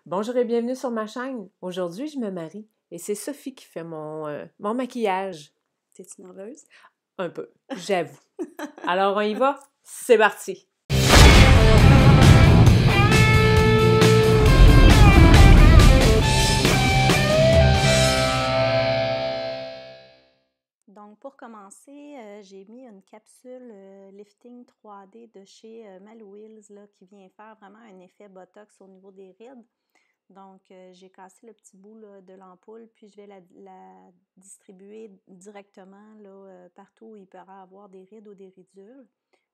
Bonjour et bienvenue sur ma chaîne. Aujourd'hui, je me marie et c'est Sophie qui fait mon maquillage. T'es-tu nerveuse? Un peu, j'avoue. Alors, on y va? C'est parti! Donc, pour commencer, j'ai mis une capsule lifting 3D de chez Malouils là, qui vient faire vraiment un effet botox au niveau des rides. Donc, j'ai cassé le petit bout là, de l'ampoule, puis je vais la distribuer directement là, partout où il pourra avoir des rides ou des ridules.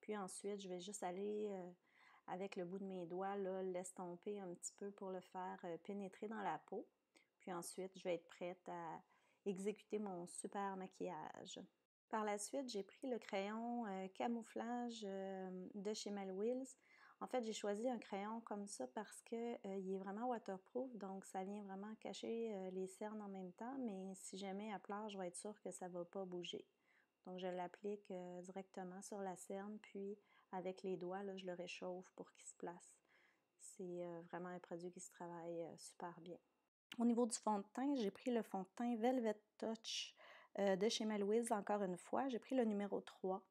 Puis ensuite, je vais juste aller avec le bout de mes doigts, l'estomper un petit peu pour le faire pénétrer dans la peau. Puis ensuite, je vais être prête à exécuter mon super maquillage. Par la suite, j'ai pris le crayon camouflage de chez Malouils. En fait, j'ai choisi un crayon comme ça parce qu'il est vraiment waterproof, donc ça vient vraiment cacher les cernes en même temps, mais si jamais elle pleure, je vais être sûre que ça ne va pas bouger. Donc, je l'applique directement sur la cerne, puis avec les doigts, là, je le réchauffe pour qu'il se place. C'est vraiment un produit qui se travaille super bien. Au niveau du fond de teint, j'ai pris le fond de teint Velvet Touch de chez Malouise encore une fois. J'ai pris le numéro 3.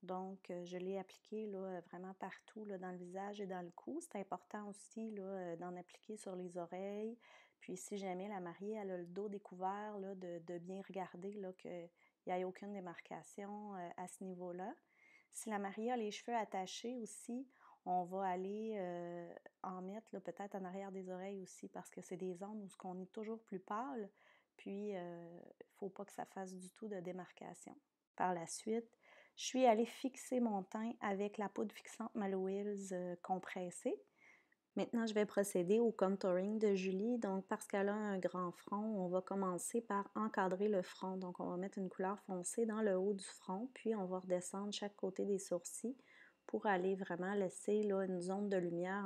Donc, je l'ai appliqué là, vraiment partout là, dans le visage et dans le cou. C'est important aussi d'en appliquer sur les oreilles. Puis, si jamais la mariée elle a le dos découvert, là, de bien regarder qu'il n'y ait aucune démarcation à ce niveau-là. Si la mariée a les cheveux attachés aussi, on va aller en mettre peut-être en arrière des oreilles aussi parce que c'est des zones où on est toujours plus pâle. Puis, il ne faut pas que ça fasse du tout de démarcation. Par la suite, je suis allée fixer mon teint avec la poudre fixante Malouils compressée. Maintenant, je vais procéder au contouring de Julie. Donc, parce qu'elle a un grand front, on va commencer par encadrer le front. Donc, on va mettre une couleur foncée dans le haut du front, puis on va redescendre chaque côté des sourcils pour aller vraiment laisser là, une zone de lumière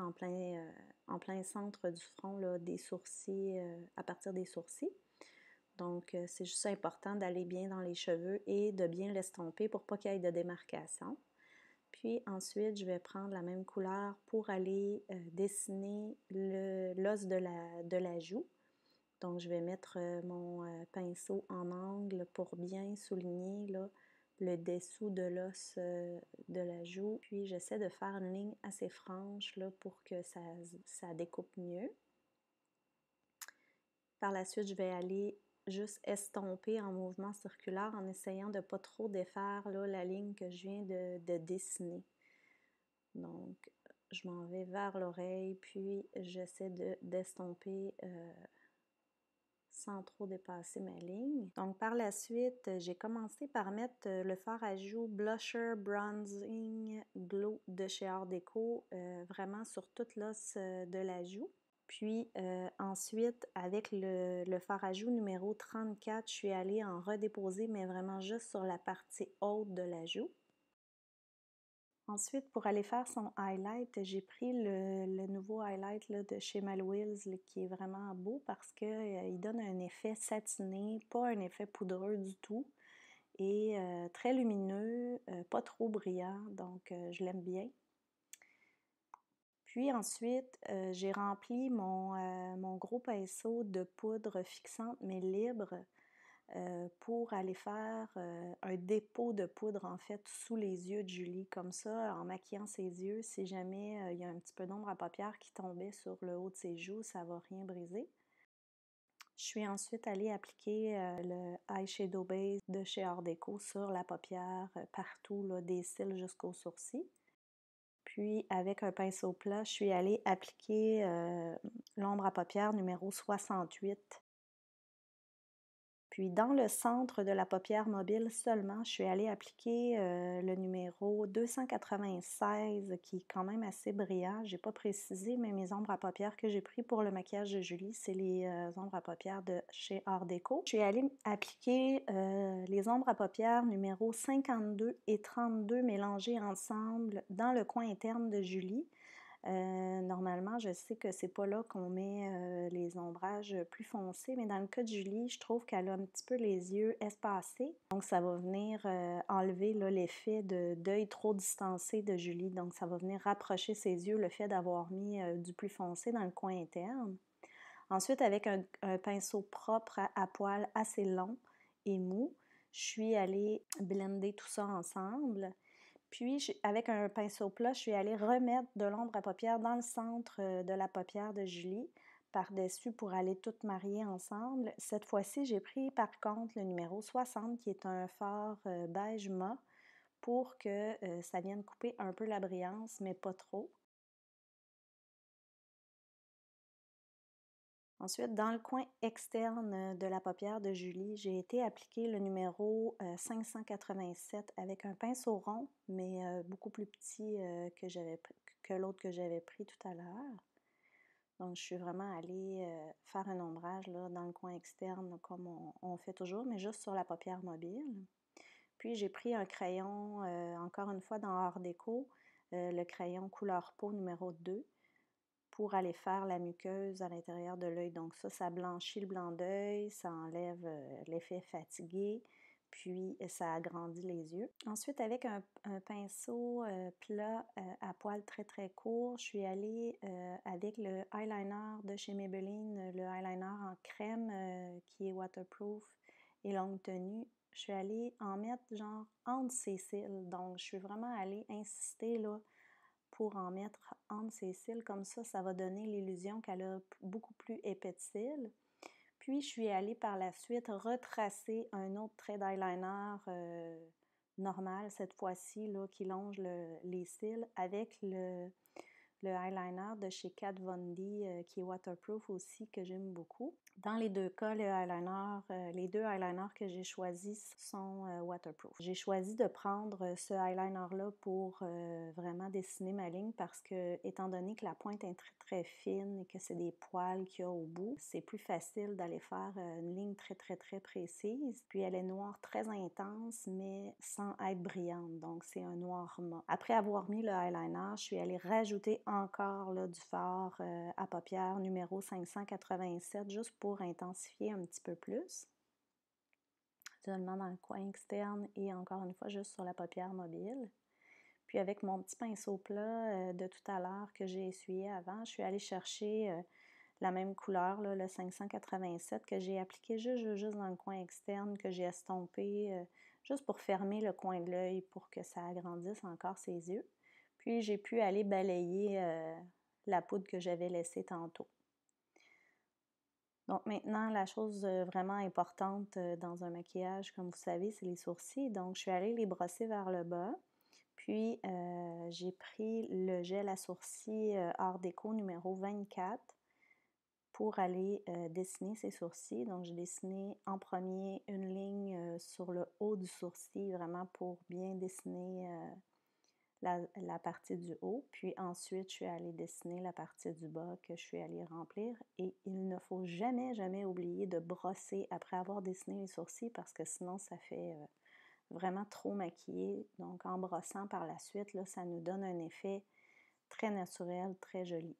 en plein centre du front, là, des sourcils, à partir des sourcils. Donc, c'est juste important d'aller bien dans les cheveux et de bien l'estomper pour pas qu'il y ait de démarcation. Puis ensuite, je vais prendre la même couleur pour aller dessiner l'os de la joue. Donc, je vais mettre mon pinceau en angle pour bien souligner là, le dessous de l'os de la joue. Puis, j'essaie de faire une ligne assez franche là, pour que ça découpe mieux. Par la suite, je vais aller juste estomper en mouvement circulaire en essayant de ne pas trop défaire là, la ligne que je viens de dessiner. Donc, je m'en vais vers l'oreille, puis j'essaie d'estomper sans trop dépasser ma ligne. Donc, par la suite, j'ai commencé par mettre le fard à joues Blusher Bronzing Glow de chez Art Déco, vraiment sur toute l'os de la joue. Puis ensuite, avec le fard à joues numéro 34, je suis allée en redéposer, mais vraiment juste sur la partie haute de la joue. Ensuite, pour aller faire son highlight, j'ai pris le nouveau highlight là, de chez Malouils qui est vraiment beau parce qu'il donne un effet satiné, pas un effet poudreux du tout, et très lumineux, pas trop brillant, donc je l'aime bien. Puis ensuite, j'ai rempli mon gros pinceau de poudre fixante mais libre pour aller faire un dépôt de poudre en fait sous les yeux de Julie. Comme ça, en maquillant ses yeux, si jamais il y a un petit peu d'ombre à paupières qui tombait sur le haut de ses joues, ça ne va rien briser. Je suis ensuite allée appliquer le eyeshadow base de chez Art Déco sur la paupière partout, là, des cils jusqu'aux sourcils. Puis, avec un pinceau plat, je suis allée appliquer l'ombre à paupières numéro 68. Puis, dans le centre de la paupière mobile seulement, je suis allée appliquer le numéro 296 qui est quand même assez brillant. Je n'ai pas précisé, mais mes ombres à paupières que j'ai pris pour le maquillage de Julie, c'est les ombres à paupières de chez Art Déco. Je suis allée appliquer les ombres à paupières numéro 52 et 32 mélangées ensemble dans le coin interne de Julie. Normalement, je sais que c'est pas là qu'on met les ombrages plus foncés, mais dans le cas de Julie, je trouve qu'elle a un petit peu les yeux espacés. Donc, ça va venir enlever l'effet d'œil trop distancé de Julie. Donc, ça va venir rapprocher ses yeux, le fait d'avoir mis du plus foncé dans le coin interne. Ensuite, avec un pinceau propre à poil assez long et mou, je suis allée blender tout ça ensemble. Puis, avec un pinceau plat, je suis allée remettre de l'ombre à paupières dans le centre de la paupière de Julie, par-dessus pour aller tout marier ensemble. Cette fois-ci, j'ai pris par contre le numéro 60, qui est un fard beige mat, pour que ça vienne couper un peu la brillance, mais pas trop. Ensuite, dans le coin externe de la paupière de Julie, j'ai été appliquer le numéro 587 avec un pinceau rond, mais beaucoup plus petit que l'autre que j'avais pris tout à l'heure. Donc, je suis vraiment allée faire un ombrage là, dans le coin externe comme on fait toujours, mais juste sur la paupière mobile. Puis, j'ai pris un crayon, encore une fois dans Art Déco, le crayon couleur peau numéro 2, pour aller faire la muqueuse à l'intérieur de l'œil. Donc ça blanchit le blanc d'œil, ça enlève l'effet fatigué, puis ça agrandit les yeux. Ensuite, avec un pinceau plat à poils très très court, je suis allée avec le eyeliner de chez Maybelline, le eyeliner en crème qui est waterproof et longue tenue. Je suis allée en mettre genre entre ses cils. Donc, je suis vraiment allée insister là pour en mettre entre ses cils. Comme ça va donner l'illusion qu'elle a beaucoup plus épais de cils. Puis, je suis allée par la suite retracer un autre trait d'eyeliner normal, cette fois-ci, qui longe les cils avec le eyeliner de chez Kat Von D qui est waterproof aussi, que j'aime beaucoup. Dans les deux cas, les deux eyeliners que j'ai choisis sont waterproof. J'ai choisi de prendre ce eyeliner-là pour vraiment dessiner ma ligne parce que, étant donné que la pointe est très très fine et que c'est des poils qu'il y a au bout, c'est plus facile d'aller faire une ligne très très très précise. Puis elle est noire très intense, mais sans être brillante. Donc c'est un noir mat. Après avoir mis le eyeliner, je suis allée rajouter encore là, du fard à paupières numéro 587, juste pour intensifier un petit peu plus. Seulement dans le coin externe et encore une fois juste sur la paupière mobile. Puis avec mon petit pinceau plat de tout à l'heure que j'ai essuyé avant, je suis allée chercher la même couleur, là, le 587, que j'ai appliqué juste dans le coin externe, que j'ai estompé, juste pour fermer le coin de l'œil pour que ça agrandisse encore ses yeux. Puis j'ai pu aller balayer la poudre que j'avais laissée tantôt. Donc maintenant, la chose vraiment importante dans un maquillage, comme vous savez, c'est les sourcils. Donc je suis allée les brosser vers le bas. Puis j'ai pris le gel à sourcils Art Déco numéro 24 pour aller dessiner ses sourcils. Donc j'ai dessiné en premier une ligne sur le haut du sourcil, vraiment pour bien dessiner la partie du haut, puis ensuite je suis allée dessiner la partie du bas que je suis allée remplir, et il ne faut jamais, jamais oublier de brosser après avoir dessiné les sourcils parce que sinon ça fait vraiment trop maquillé. Donc en brossant par la suite, là, ça nous donne un effet très naturel, très joli.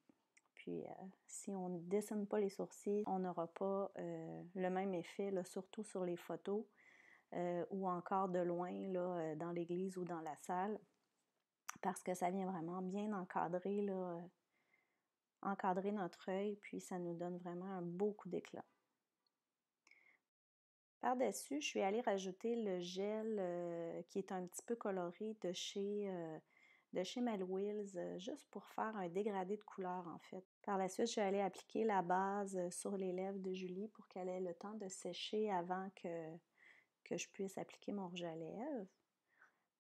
Puis si on ne dessine pas les sourcils, on n'aura pas le même effet, là, surtout sur les photos ou encore de loin là, dans l'église ou dans la salle, parce que ça vient vraiment bien encadrer, là, encadrer notre œil, puis ça nous donne vraiment un beau coup d'éclat. Par-dessus, je suis allée rajouter le gel qui est un petit peu coloré de chez Mel Wills, juste pour faire un dégradé de couleur en fait. Par la suite, je suis allée appliquer la base sur les lèvres de Julie pour qu'elle ait le temps de sécher avant que je puisse appliquer mon rouge à lèvres.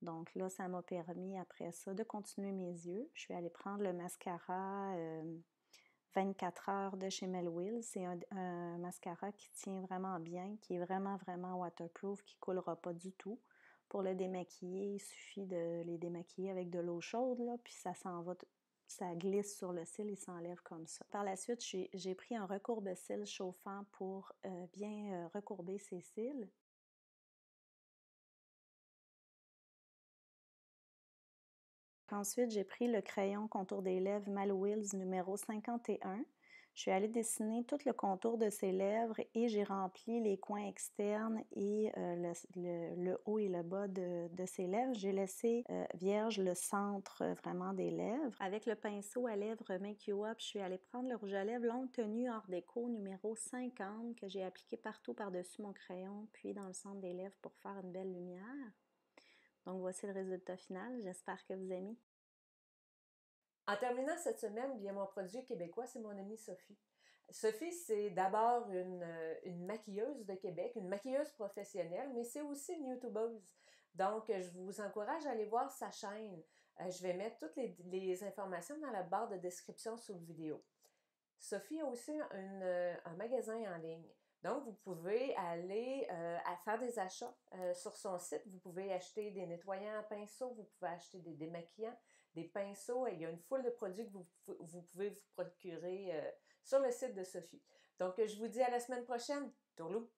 Donc là, ça m'a permis après ça de continuer mes yeux. Je suis allée prendre le mascara 24 heures de chez Mel Wills. C'est un mascara qui tient vraiment bien, qui est vraiment, vraiment waterproof, qui ne coulera pas du tout. Pour le démaquiller, il suffit de les démaquiller avec de l'eau chaude, là, puis ça s'en va, ça glisse sur le cil et s'enlève comme ça. Par la suite, j'ai pris un recourbe-cils chauffant pour bien recourber ses cils. Ensuite, j'ai pris le crayon contour des lèvres Malwils numéro 51. Je suis allée dessiner tout le contour de ses lèvres et j'ai rempli les coins externes et le haut et le bas de ses lèvres. J'ai laissé vierge le centre vraiment des lèvres. Avec le pinceau à lèvres Make You Up, je suis allée prendre le rouge à lèvres Longue Tenue Art Déco numéro 50 que j'ai appliqué partout par-dessus mon crayon, puis dans le centre des lèvres pour faire une belle lumière. Donc voici le résultat final. J'espère que vous aimez. En terminant cette semaine, bien, mon produit québécois, c'est mon amie Sophie. Sophie, c'est d'abord une maquilleuse de Québec, une maquilleuse professionnelle, mais c'est aussi une YouTubeuse. Donc, je vous encourage à aller voir sa chaîne. Je vais mettre toutes les informations dans la barre de description sous la vidéo. Sophie a aussi un magasin en ligne. Donc, vous pouvez aller à faire des achats sur son site. Vous pouvez acheter des nettoyants à pinceaux, vous pouvez acheter des démaquillants, des pinceaux. Et il y a une foule de produits que vous pouvez vous procurer sur le site de Sophie. Donc, je vous dis à la semaine prochaine. Tourlou!